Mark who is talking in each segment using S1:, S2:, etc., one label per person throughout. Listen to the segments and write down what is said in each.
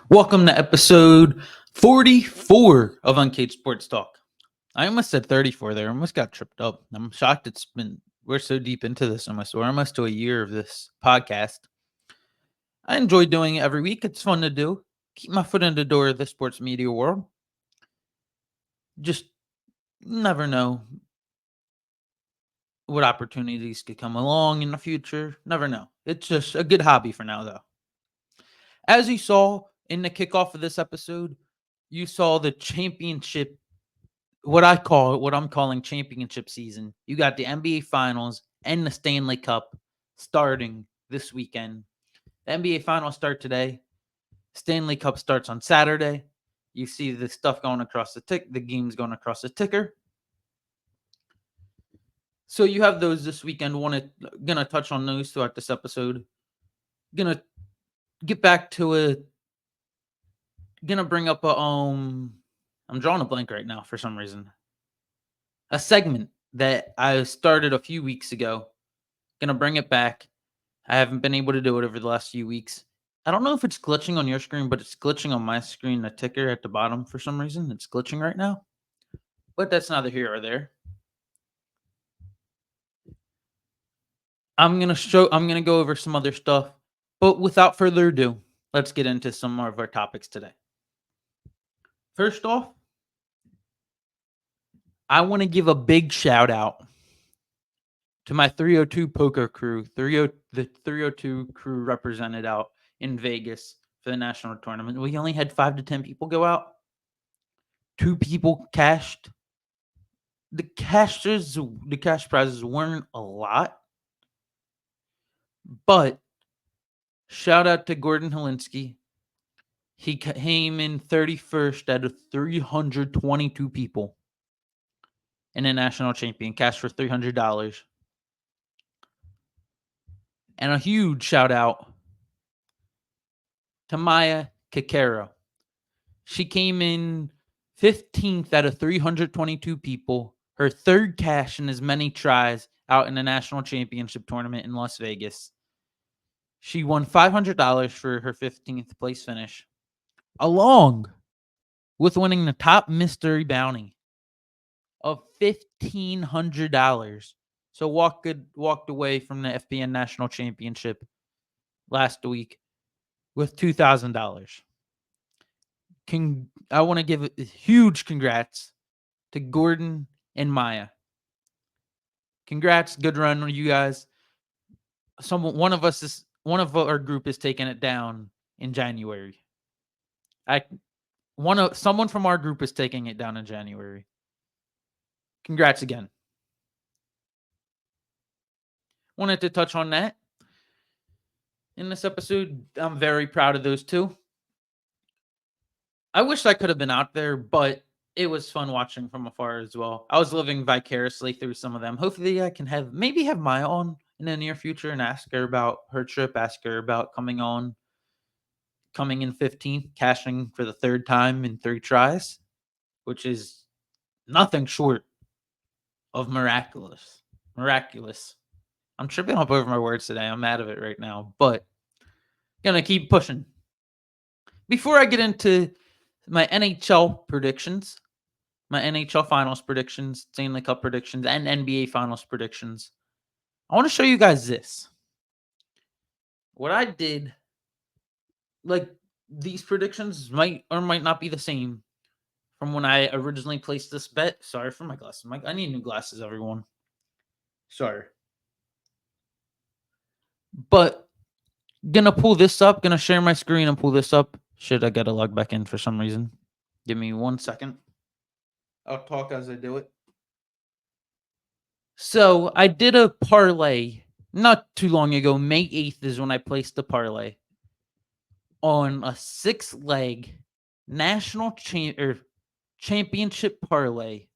S1: Welcome to episode 44 of Uncaged Sports Talk. I almost said 34 there. I almost got tripped up. I'm shocked we're so deep into this almost. We're almost to a year of this podcast. I enjoy doing it every week. It's fun to do. Keep my foot in the door of the sports media world. Just never know what opportunities could come along in the future. Never know. It's just a good hobby for now, though. As you saw in the kickoff of this episode, you saw the championship, what I'm calling championship season. You got the NBA Finals and the Stanley Cup starting this weekend. The NBA Finals start today. Stanley Cup starts on Saturday. You see the stuff going across the games going across the ticker. So you have those this weekend. Gonna touch on those throughout this episode. Gonna get back to it. Gonna bring up I'm drawing a blank right now for some reason. A segment that I started a few weeks ago. Gonna bring it back. I haven't been able to do it over the last few weeks. I don't know if it's glitching on your screen, but it's glitching on my screen. The ticker at the bottom for some reason. It's glitching right now. But that's neither here or there. I'm gonna go over some other stuff. But without further ado, let's get into some of our topics today. First off, I want to give a big shout out to my 302 poker crew. The 302 crew represented out in Vegas for the national tournament. We only had 5 to 10 people go out. 2 people cashed. The cash prizes weren't a lot, but shout out to Gordon Helinski. He came in 31st out of 322 people in a national champion, cashed for $300. And a huge shout out to Maya Kikero. She came in 15th out of 322 people, her third cash in as many tries out in the national championship tournament in Las Vegas. She won $500 for her 15th place finish, along with winning the top mystery bounty of $1,500. So walked away from the FBN National Championship last week with $2,000. I want to give a huge congrats to Gordon and Maya. Congrats, good run, you guys. One of our group is taking it down in January. Someone from our group is taking it down in January. Congrats again. Wanted to touch on that in this episode. I'm very proud of those two. I wish I could have been out there, but it was fun watching from afar as well. I was living vicariously through some of them. Hopefully I can have Maya on in the near future and ask her about her trip, ask her about coming in 15th, cashing for the third time in 3 tries, which is nothing short of miraculous. Miraculous. I'm tripping up over my words today. I'm mad of it right now, but gonna keep pushing. Before I get into my NHL predictions, my NHL Finals predictions, Stanley Cup predictions, and NBA Finals predictions, I want to show you guys this. What I did, like, these predictions might or might not be the same from when I originally placed this bet. Sorry for my glasses. I need new glasses, everyone. Sorry. But gonna pull this up, gonna share my screen and pull this up. Shit, I gotta log back in for some reason. Give me 1 second. I'll talk as I do it. So I did a parlay not too long ago. May 8th is when I placed the parlay on a 6-leg national championship parlay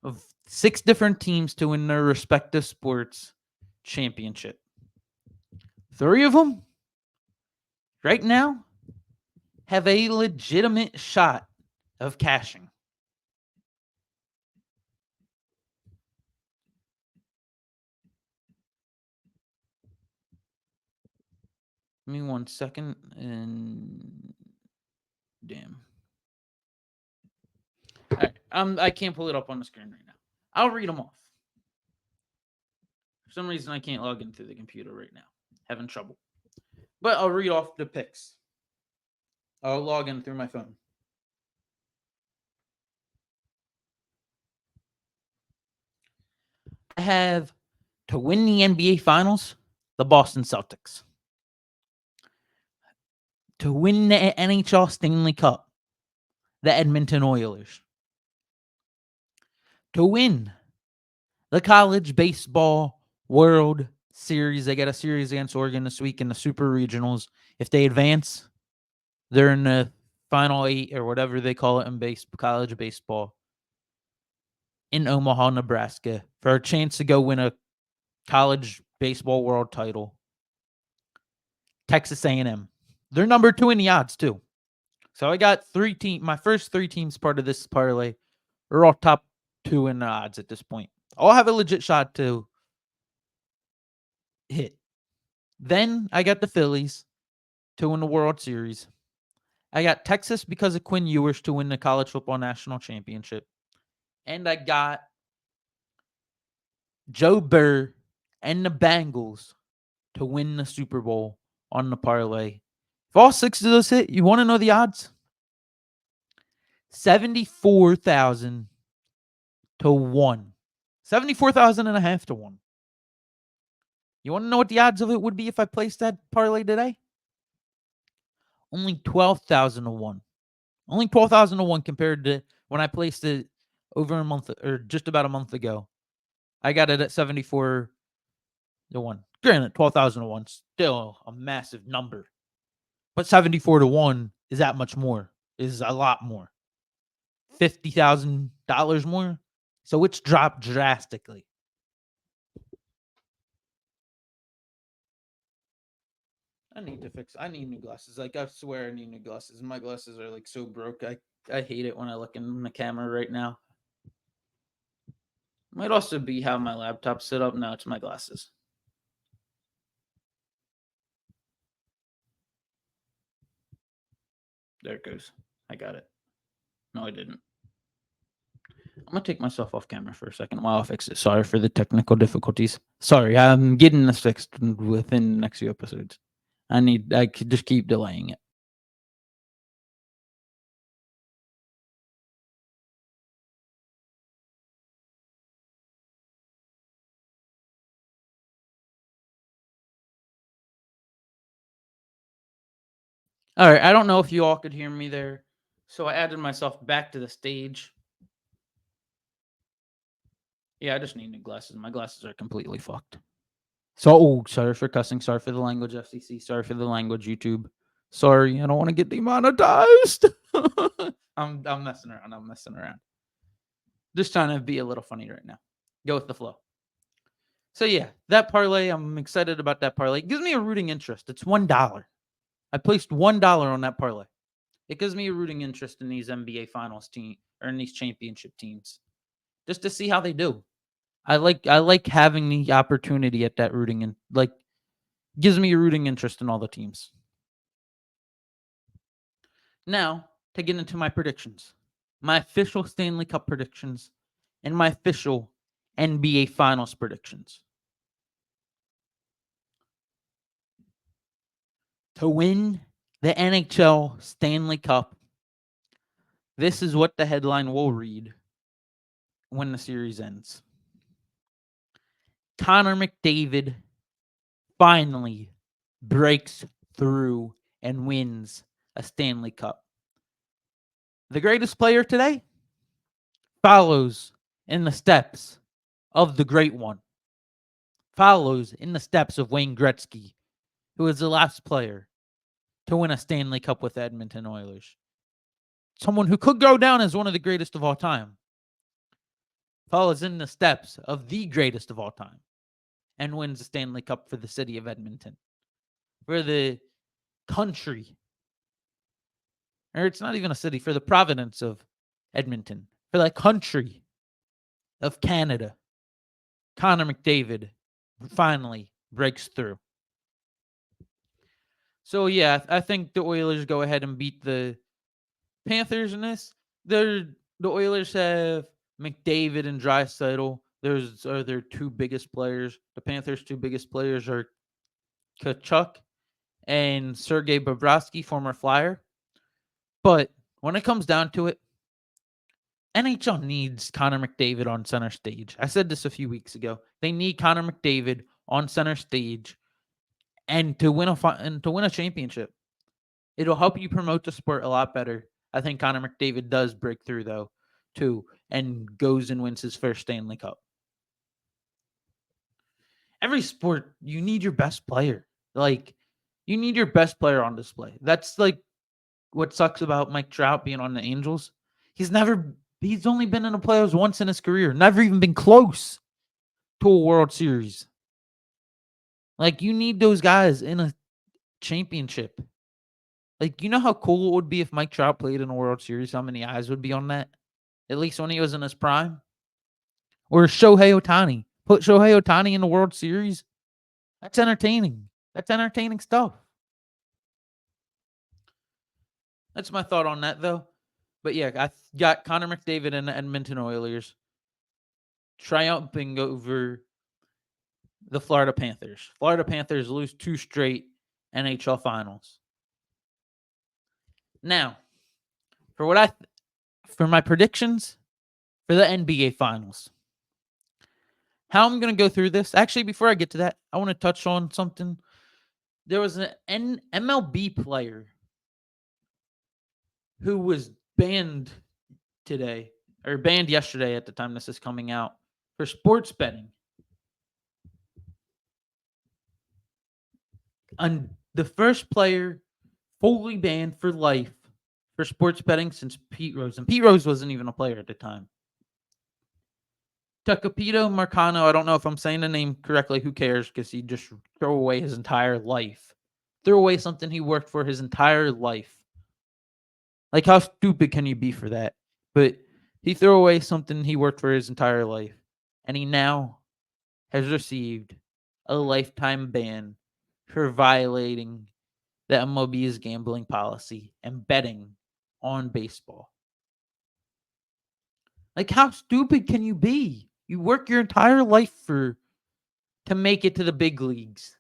S1: of 6 different teams to win their respective sports championship. 3 of them right now have a legitimate shot of cashing. Give me 1 second. And Damn. All right. I can't pull it up on the screen right now. I'll read them off. For some reason, I can't log into the computer right now. Having trouble. But I'll read off the picks. I'll log in through my phone. I have to win the NBA Finals, the Boston Celtics. To win the NHL Stanley Cup, the Edmonton Oilers. To win the College Baseball World Series, they got a series against Oregon this week in the Super Regionals. If they advance, they're in the Final 8 or whatever they call it in college baseball in Omaha, Nebraska, for a chance to go win a college baseball world title. Texas A&M. They're number 2 in the odds too. So I got my first 3 teams part of this parlay are all top 2 in the odds at this point. All have a legit shot to hit. Then I got the Phillies to win the World Series. I got Texas because of Quinn Ewers to win the College Football National Championship. And I got Joe Burr and the Bengals to win the Super Bowl on the parlay. If all 6 of those hit, you want to know the odds? 74,000 to 1. 74,000 and a half to 1. You want to know what the odds of it would be if I placed that parlay today? Only 12,000 to 1. Only 12,000 to 1 compared to when I placed it over a month or just about a month ago. I got it at 74 to 1. Granted, 12,000 to 1 still a massive number. But 74 to 1 is that much more. Is a lot more. $50,000 more. So it's dropped drastically. I need new glasses. Like, I swear I need new glasses. My glasses are like so broke. I hate it when I look in the camera right now. Might also be how my laptop's set up. Now it's my glasses. There it goes. I got it. No, I didn't. I'm gonna take myself off camera for a second while I fix it. Sorry for the technical difficulties. Sorry, I'm getting this fixed within the next few episodes. I could just keep delaying it. All right, I don't know if you all could hear me there, so I added myself back to the stage. Yeah, I just need new glasses. My glasses are completely fucked. So, sorry for cussing. Sorry for the language, FCC. Sorry for the language, YouTube. Sorry, I don't want to get demonetized. I'm messing around. I'm messing around. Just trying to be a little funny right now. Go with the flow. So yeah, that parlay, I'm excited about that parlay. It gives me a rooting interest. It's $1. I placed $1 on that parlay. It gives me a rooting interest in these NBA Finals team or in these championship teams, just to see how they do. I like having the opportunity at that rooting and like gives me a rooting interest in all the teams. Now to get into my predictions, my official Stanley Cup predictions, and my official NBA Finals predictions. To win the NHL Stanley Cup, this is what the headline will read when the series ends. Connor McDavid finally breaks through and wins a Stanley Cup. The greatest player today follows in the steps of the great one, follows in the steps of Wayne Gretzky, who is the last player to win a Stanley Cup with Edmonton Oilers. Someone who could go down as one of the greatest of all time, follows in the steps of the greatest of all time and wins the Stanley Cup for the city of Edmonton, for the country, or it's not even a city, for the province of Edmonton, for the country of Canada. Connor McDavid finally breaks through. So yeah, I think the Oilers go ahead and beat the Panthers in this, the Oilers have McDavid and Draisaitl. Those are their two biggest players. The Panthers' two biggest players are Kachuk and Sergei Bobrovsky, former Flyer. But when it comes down to it, NHL needs Connor McDavid on center stage. I said this a few weeks ago. They need Connor McDavid on center stage and to win a championship. It'll help you promote the sport a lot better. I think Connor McDavid does break through though, too, and goes and wins his first Stanley Cup. Every sport, you need your best player. Like, you need your best player on display. That's like what sucks about Mike Trout being on the Angels. He's only been in the playoffs once in his career, never even been close to a World Series. Like, you need those guys in a championship. Like, you know how cool it would be if Mike Trout played in a World Series? How many eyes would be on that? At least when he was in his prime? Or Shohei Ohtani. Put Shohei Ohtani in the World Series. That's entertaining. That's entertaining stuff. That's my thought on that, though. But yeah, I got Connor McDavid and the Edmonton Oilers triumphing over the Florida Panthers. Florida Panthers lose 2 straight NHL Finals. Now, for my predictions for the NBA Finals. How I'm going to go through this. Actually, before I get to that, I want to touch on something. There was an MLB player who was banned today, or banned yesterday at the time this is coming out, for sports betting. And the first player fully banned for life for sports betting since Pete Rose. And Pete Rose wasn't even a player at the time. Tecapito Marcano, I don't know if I'm saying the name correctly. Who cares? Because he just threw away his entire life. Threw away something he worked for his entire life. Like, how stupid can you be for that? But he threw away something he worked for his entire life. And he now has received a lifetime ban for violating the MLB's gambling policy and betting on baseball. Like, how stupid can you be? You work your entire life to make it to the big leagues,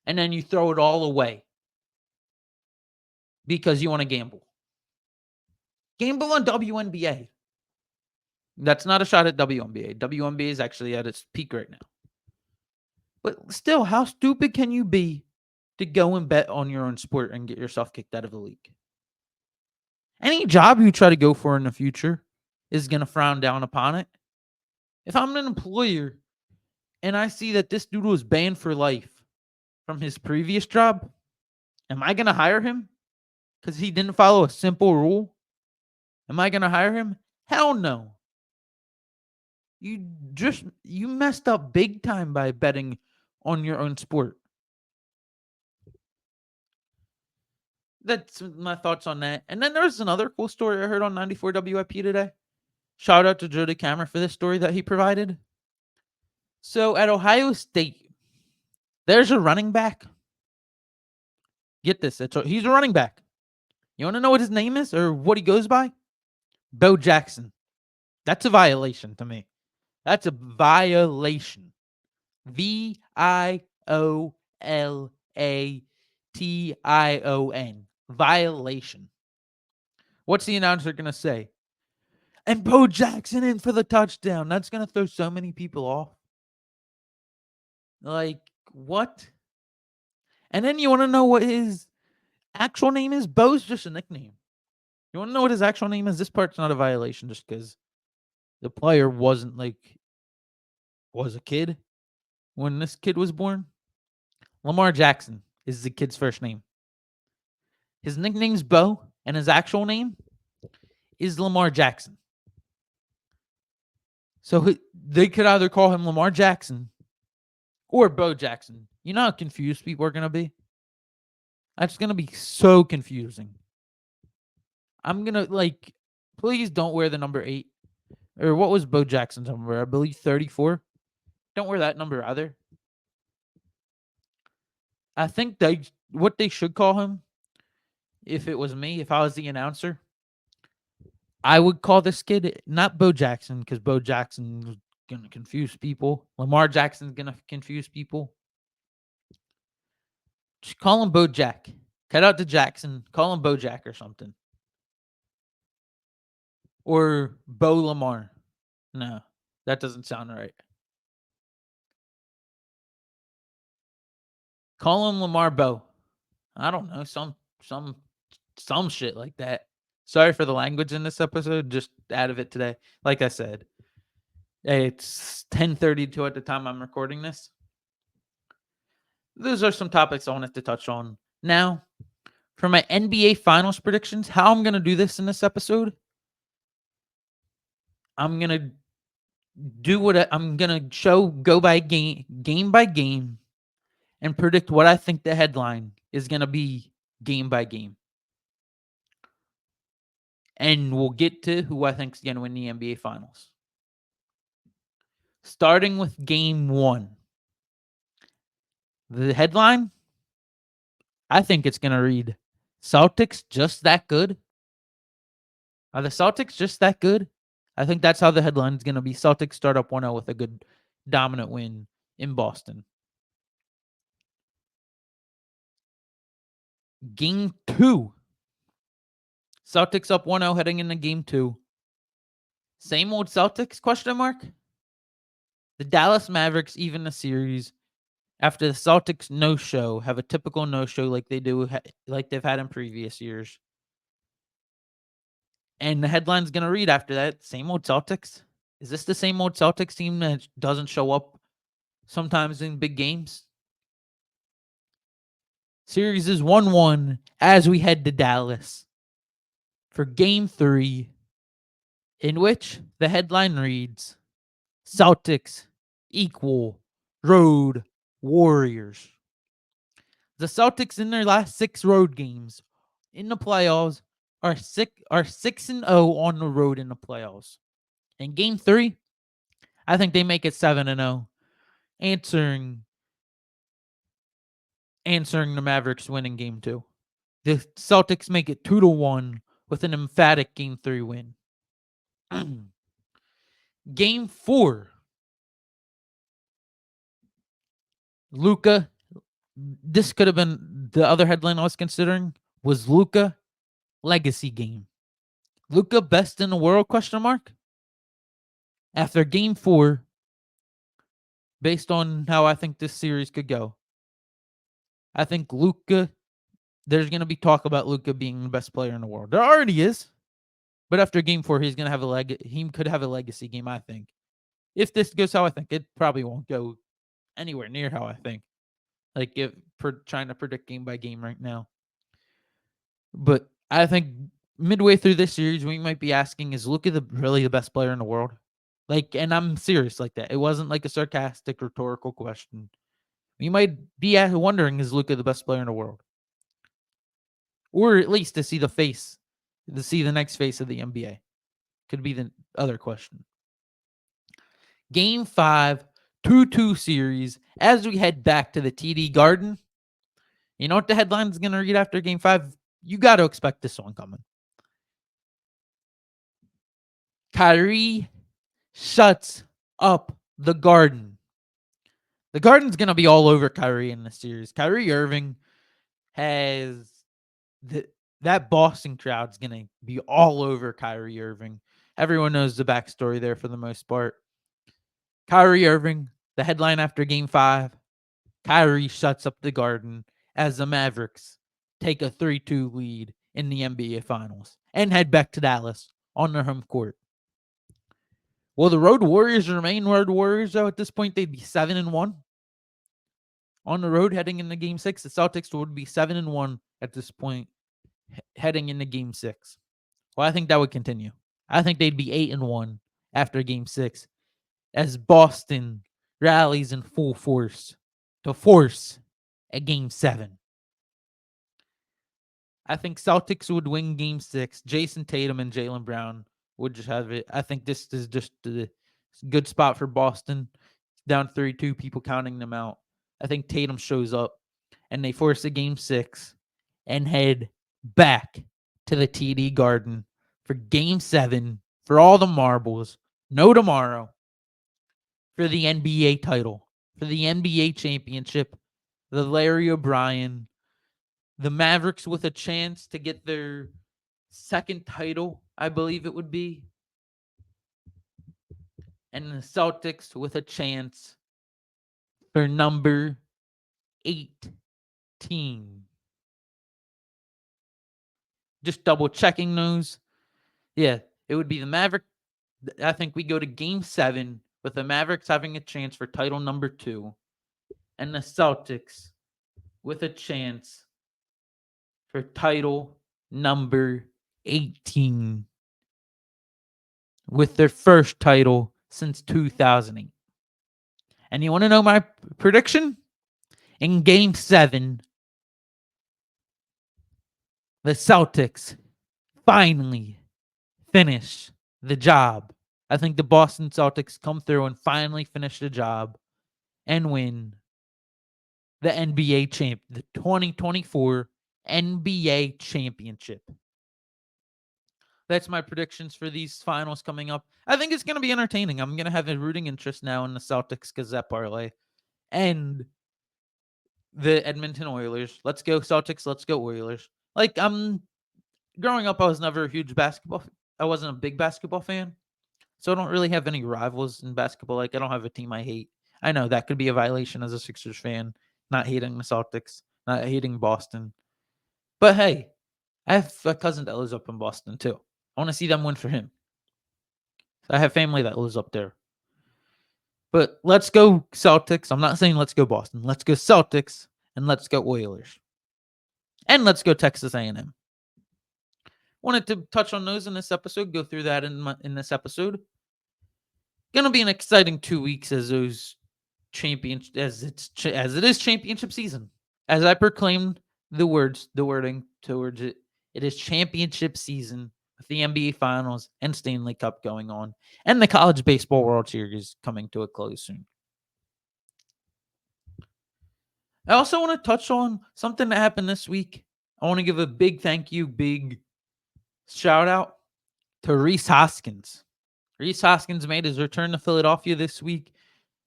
S1: and then you throw it all away because you want to gamble. Gamble on WNBA. That's not a shot at WNBA. WNBA is actually at its peak right now. But still, how stupid can you be to go and bet on your own sport and get yourself kicked out of the league? Any job you try to go for in the future is going to frown down upon it. If I'm an employer and I see that this dude was banned for life from his previous job, am I going to hire him because he didn't follow a simple rule? Am I going to hire him? Hell no. You messed up big time by betting on your own sport. That's my thoughts on that. And then there's another cool story I heard on 94 WIP today. Shout out to Joe DeCamera for this story that he provided. So at Ohio State, there's a running back. Get this. He's a running back. You want to know what his name is or what he goes by? Bo Jackson. That's a violation to me. That's a violation. VIOLATION. Violation. What's the announcer going to say? And Bo Jackson in for the touchdown. That's going to throw so many people off. Like, what? And then you want to know what his actual name is? Bo's just a nickname. You want to know what his actual name is? This part's not a violation just because the player was a kid when this kid was born. Lamar Jackson is the kid's first name. His nickname's Bo, and his actual name is Lamar Jackson. So they could either call him Lamar Jackson or Bo Jackson. You know how confused people are going to be? That's going to be so confusing. I'm going to, please don't wear the number 8. Or what was Bo Jackson's number? I believe 34. Don't wear that number either. I think what they should call him, if it was me, if I was the announcer, I would call this kid not Bo Jackson because Bo Jackson's gonna confuse people. Lamar Jackson's gonna confuse people. Just call him Bo Jack. Cut out the Jackson. Call him Bo Jack or something. Or Bo Lamar. No, that doesn't sound right. Call him Lamar Bo. I don't know, some shit like that. Sorry for the language in this episode, just out of it today. Like I said, it's 10:32 at the time I'm recording this. Those are some topics I wanted to touch on. Now, for my NBA Finals predictions, how I'm going to do this in this episode, I'm going to I'm going to go by game by game, and predict what I think the headline is going to be game by game. And we'll get to who I think is going to win the NBA Finals. Starting with game 1. The headline, I think it's going to read, Celtics just that good? Are the Celtics just that good? I think that's how the headline is going to be. Celtics start up 1-0 with a good dominant win in Boston. Game 2. Celtics up 1-0 heading into game 2. Same old Celtics, question mark? The Dallas Mavericks even the series after the Celtics no-show, have a typical no-show like they do, like they've had in previous years. And the headline's going to read after that, same old Celtics? Is this the same old Celtics team that doesn't show up sometimes in big games? Series is 1-1 as we head to Dallas for game 3, in which the headline reads, Celtics equal road warriors. The Celtics in their last 6 road games in the playoffs are 6-0 on the road in the playoffs. In game 3, I think they make it 7-0, answering the Mavericks winning game 2. The Celtics make it 2-1 with an emphatic game 3 win. Game 4. Luka. This could have been the other headline I was considering, was Luka legacy game. Luka best in the world, question mark? After game 4, based on how I think this series could go, I think Luka, there's going to be talk about Luka being the best player in the world. There already is. But after game 4, he's going to have he could have a legacy game, I think. If this goes how I think, it probably won't go anywhere near how I think. Like, if trying to predict game by game right now. But I think midway through this series, we might be asking, is Luka really the best player in the world? Like, and I'm serious like that. It wasn't like a sarcastic, rhetorical question. We might be wondering, is Luka the best player in the world? Or at least to see the next face of the NBA. Could be the other question. Game 5, 2-2 series. As we head back to the TD Garden, you know what the headline is going to read after game 5? You got to expect this one coming. Kyrie shuts up the Garden. The Garden's going to be all over Kyrie in this series. Kyrie Irving has that Boston crowd's going to be all over Kyrie Irving. Everyone knows the backstory there for the most part. Kyrie Irving, the headline after game 5, Kyrie shuts up the Garden as the Mavericks take a 3-2 lead in the NBA Finals and head back to Dallas on their home court. Will the Road Warriors remain Road Warriors, though? At this point, they'd be 7-1 on the road heading into Game 6. The Celtics would be 7-1 at this point heading into Game 6. Well, I think that would continue. I think they'd be 8-1 after Game 6 as Boston rallies in full force to force a Game 7. I think Celtics would win Game 6. Jason Tatum and Jaylen Brown would just have it. I think this is just a good spot for Boston. Down 3-2, people counting them out. I think Tatum shows up and they force a Game 6 and head back to the TD Garden for Game 7, for all the marbles, no tomorrow, for the NBA title, for the NBA championship, the Larry O'Brien, the Mavericks with a chance to get their second title, I believe it would be, and the Celtics with a chance for number 18. Just double checking those. Yeah, it would be the Maverick. I think we go to Game 7 with the Mavericks having a chance for title number 2, and the Celtics with a chance for title number 18 with their first title since 2008. And you want to know my prediction? In Game 7, the Celtics finally finish the job. I think the Boston Celtics come through and finally finish the job and win the the 2024 NBA championship. That's my predictions for these finals coming up. I think it's going to be entertaining. I'm going to have a rooting interest now in the Celtics Gazette parlay and the Edmonton Oilers. Let's go Celtics. Let's go Oilers. Like, growing up, I was never a huge basketball. I wasn't a big basketball fan, so I don't really have any rivals in basketball. Like, I don't have a team I hate. I know that could be a violation as a Sixers fan, not hating the Celtics, not hating Boston. But hey, I have a cousin that lives up in Boston too. I want to see them win for him. I have family that lives up there. But let's go Celtics. I'm not saying let's go Boston. Let's go Celtics and let's go Oilers. And let's go Texas A&M. Wanted to touch on those in this episode, go through that in this episode. Gonna be an exciting 2 weeks as those as it is championship season. As I proclaimed the wording towards it, it is championship season with the NBA Finals and Stanley Cup going on, and the College Baseball World Series coming to a close soon. I also want to touch on something that happened this week. I want to give a big thank you, big shout out to Rhys Hoskins. Rhys Hoskins made his return to Philadelphia this week.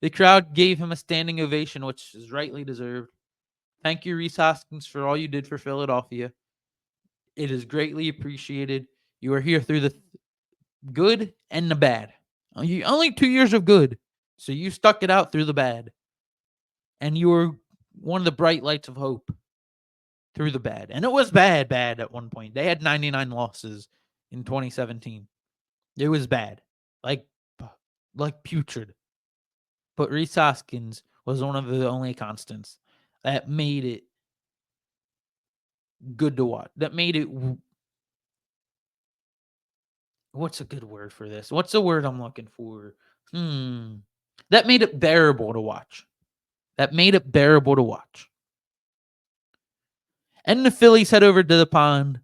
S1: The crowd gave him a standing ovation, which is rightly deserved. Thank you, Rhys Hoskins, for all you did for Philadelphia. It is greatly appreciated. You are here through the good and the bad. Only 2 years of good, so you stuck it out through the bad. And you were one of the bright lights of hope through the bad. And it was bad at one point. They had 99 losses in 2017. It was bad. Like putrid. But Rhys Hoskins was one of the only constants that made it good to watch. That made it. What's a good word for this? What's the word I'm looking for? That made it bearable to watch. That made it bearable to watch. And the Phillies head over to the pond.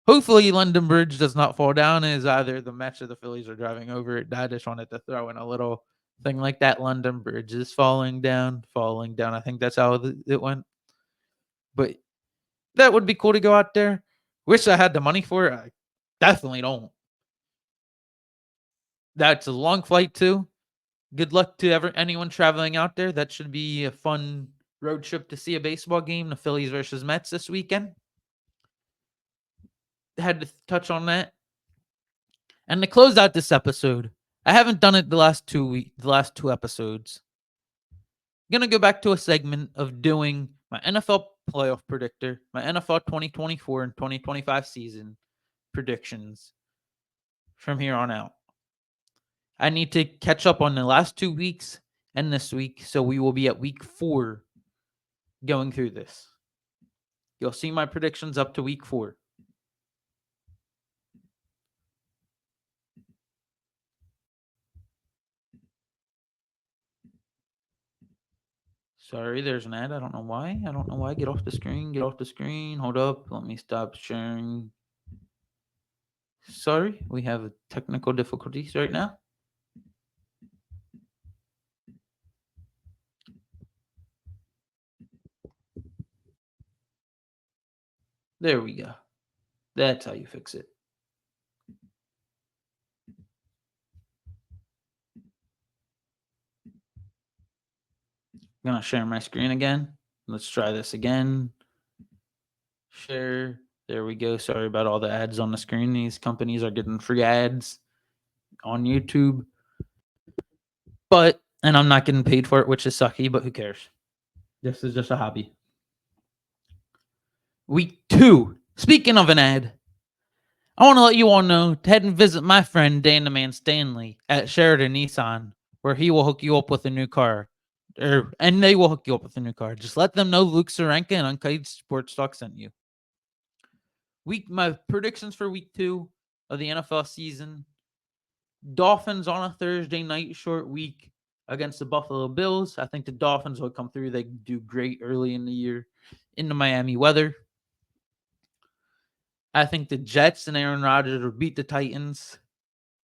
S1: Hopefully, London Bridge does not fall down as either the Mets or the Phillies are driving over it. I just wanted to throw in a little thing like that. London Bridge is falling down. I think that's how it went. But that would be cool to go out there. Wish I had the money for it. I definitely don't. That's a long flight too. Good luck to anyone traveling out there. That should be a fun road trip to see a baseball game, the Phillies versus Mets this weekend. Had to touch on that. And to close out this episode, I haven't done it the last two episodes. I'm gonna go back to a segment of doing my NFL playoff predictor, my NFL 2024 and 2025 season predictions from here on out. I need to catch up on the last 2 weeks and this week, so we will be at week 4 going through this. You'll see my predictions up to week 4. Sorry, there's an ad. I don't know why. Get off the screen. Hold up. Let me stop sharing. Sorry, we have technical difficulties right now. There we go. That's how you fix it. I'm going to share my screen again. Let's try this again. Share. There we go. Sorry about all the ads on the screen. These companies are getting free ads on YouTube. And I'm not getting paid for it, which is sucky, but who cares? This is just a hobby. Week 2. Speaking of an ad, I want to let you all know to head and visit my friend Dan the Man Stanley at Sheridan Nissan, where he will hook you up with a new car. And they will hook you up with a new car. Just let them know Luke Sarenka and Uncut Sports Talk sent you. My predictions for week 2 of the NFL season. Dolphins on a Thursday night short week against the Buffalo Bills. I think the Dolphins will come through. They do great early in the year in the Miami weather. I think the Jets and Aaron Rodgers will beat the Titans.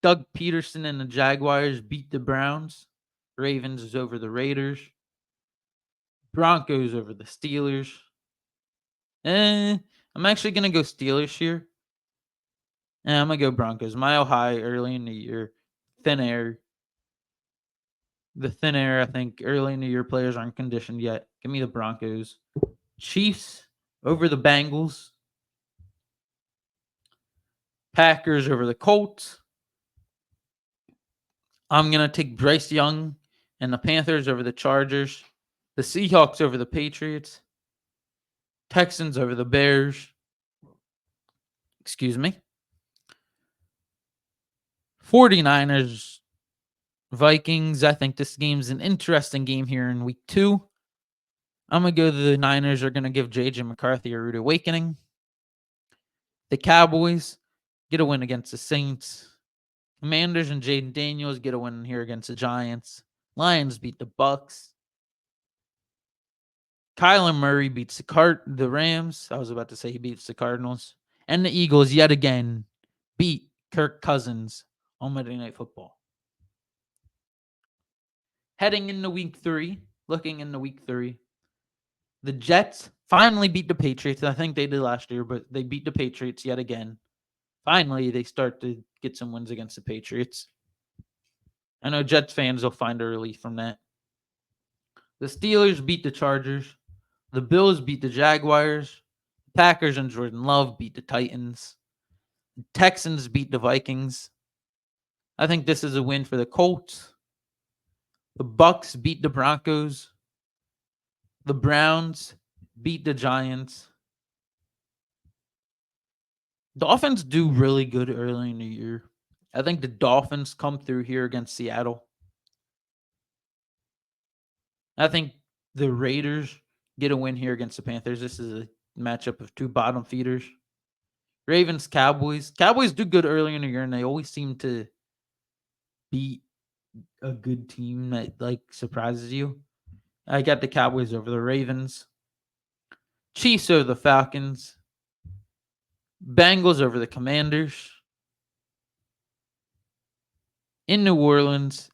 S1: Doug Peterson and the Jaguars beat the Browns. Ravens is over the Raiders. Broncos over the Steelers. I'm actually going to go Steelers here. And I'm going to go Broncos. Mile high early in the year. Thin air. The thin air, I think, early in the year, players aren't conditioned yet. Give me the Broncos. Chiefs over the Bengals. Packers over the Colts. I'm going to take Bryce Young and the Panthers over the Chargers. The Seahawks over the Patriots. Texans over the Bears. Excuse me. 49ers, Vikings. I think this game's an interesting game here in week 2. I'm going to go the Niners are going to give J.J. McCarthy a rude awakening. The Cowboys get a win against the Saints. Commanders and Jaden Daniels get a win here against the Giants. Lions beat the Bucks. Kyler Murray beats the Rams. I was about to say he beats the Cardinals. And the Eagles yet again beat Kirk Cousins on Monday Night Football. Heading into week 3, looking into week 3, the Jets finally beat the Patriots. I think they did last year, but they beat the Patriots yet again. Finally, they start to get some wins against the Patriots. I know Jets fans will find a relief from that. The Steelers beat the Chargers. The Bills beat the Jaguars. Packers and Jordan Love beat the Titans. The Texans beat the Vikings. I think this is a win for the Colts. The Bucks beat the Broncos. The Browns beat the Giants. Dolphins do really good early in the year. I think the Dolphins come through here against Seattle. I think the Raiders get a win here against the Panthers. This is a matchup of 2 bottom feeders. Ravens, Cowboys. Cowboys do good early in the year, and they always seem to beat a good team that surprises you. I got the Cowboys over the Ravens. Chiefs over the Falcons. Bengals over the Commanders. In New Orleans,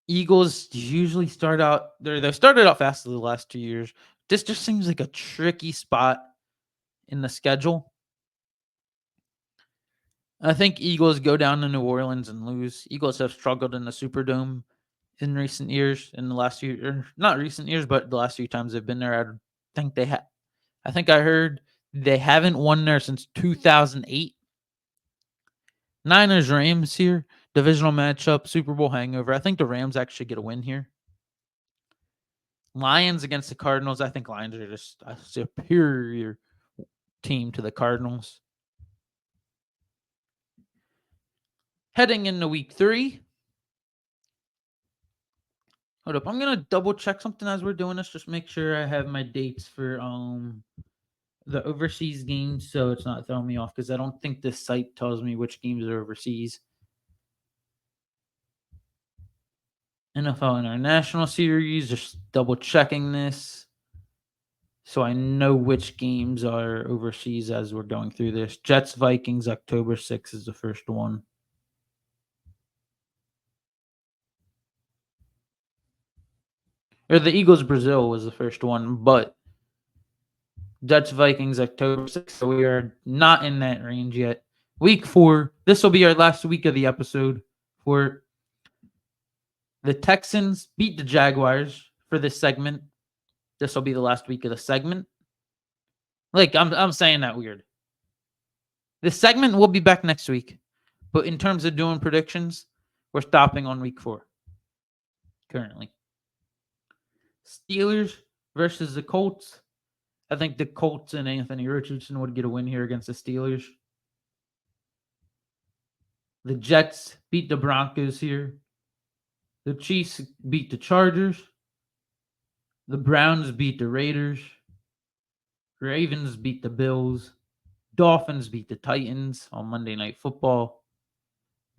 S1: Eagles usually start out. They started out fast the last 2 years. This just seems like a tricky spot in the schedule. I think Eagles go down to New Orleans and lose. Eagles have struggled in the Superdome in recent years. In the last few, not recent years, but the last few times they've been there, I think I heard they haven't won there since 2008. Niners Rams here, divisional matchup, Super Bowl hangover. I think the Rams actually get a win here. Lions against the Cardinals. I think Lions are just a superior team to the Cardinals. Heading into week 3. Hold up. I'm going to double check something as we're doing this. Just make sure I have my dates for the overseas games so it's not throwing me off, because I don't think this site tells me which games are overseas. NFL International Series, just double checking this so I know which games are overseas as we're going through this. Jets Vikings, October 6th is the first one. Or the Eagles Brazil was the first one, but Jets Vikings, October 6th. So we are not in that range yet. Week 4. This will be our last week of the episode. For the Texans beat the Jaguars for this segment. This will be the last week of the segment. Like I'm saying that weird. This segment will be back next week, but in terms of doing predictions, we're stopping on week 4 currently. Steelers versus the Colts. I think the Colts and Anthony Richardson would get a win here against the Steelers. The Jets beat the Broncos here. The Chiefs beat the Chargers. The Browns beat the Raiders. Ravens beat the Bills. Dolphins beat the Titans on Monday Night Football.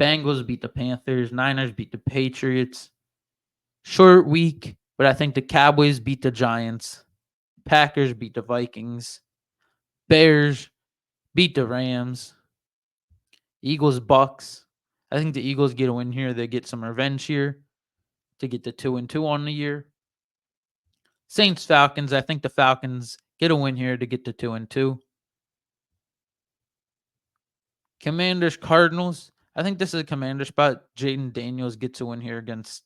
S1: Bengals beat the Panthers. Niners beat the Patriots. Short week, but I think the Cowboys beat the Giants. Packers beat the Vikings. Bears beat the Rams. Eagles Bucks. I think the Eagles get a win here. They get some revenge here to get to 2-2 on the year. Saints Falcons. I think the Falcons get a win here to get to 2-2. Commanders Cardinals. I think this is a commander spot. Jaden Daniels gets a win here against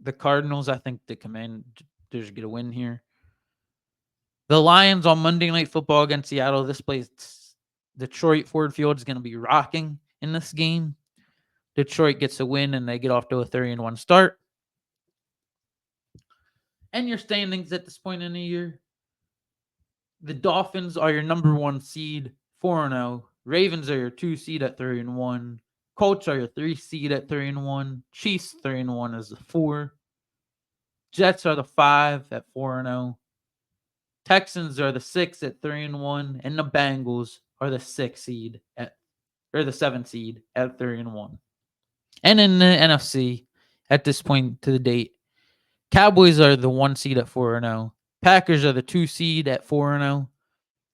S1: the Cardinals. I think the Commanders get a win here. The Lions on Monday Night Football against Seattle. This place, Detroit Ford Field, is going to be rocking in this game. Detroit gets a win and they get off to a 3-1 start. And your standings at this point in the year. The Dolphins are your number 1 seed, 4-0. Ravens are your 2 seed at 3-1. Colts are your 3 seed at 3-1. Chiefs 3-1 is the 4. Jets are the 5 at 4-0. Texans are the 6 at 3-1, and the Bengals are the 6 seed the 7 seed at 3-1. And in the NFC, at this point to the date, Cowboys are the 1 seed at 4-0. Packers are the 2 seed at 4-0.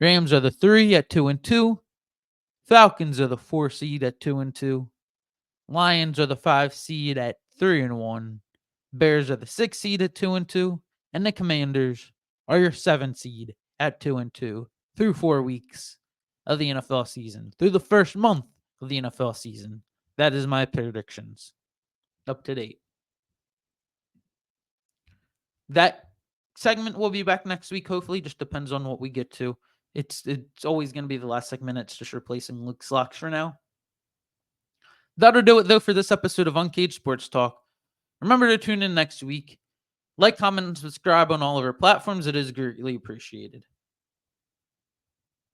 S1: Rams are the 3 at 2-2. Falcons are the 4 seed at 2-2. Lions are the 5 seed at 3-1. Bears are the 6 seed at 2-2. And the Commanders are your 7 seed at 2-2 through 4 weeks of the NFL season. Through the first month of the NFL season. That is my predictions. Up to date. That segment will be back next week, hopefully. Just depends on what we get to. It's always going to be the last segment. It's just replacing Luke's locks for now. That'll do it, though, for this episode of Uncaged Sports Talk. Remember to tune in next week. Like, comment, and subscribe on all of our platforms. It is greatly appreciated.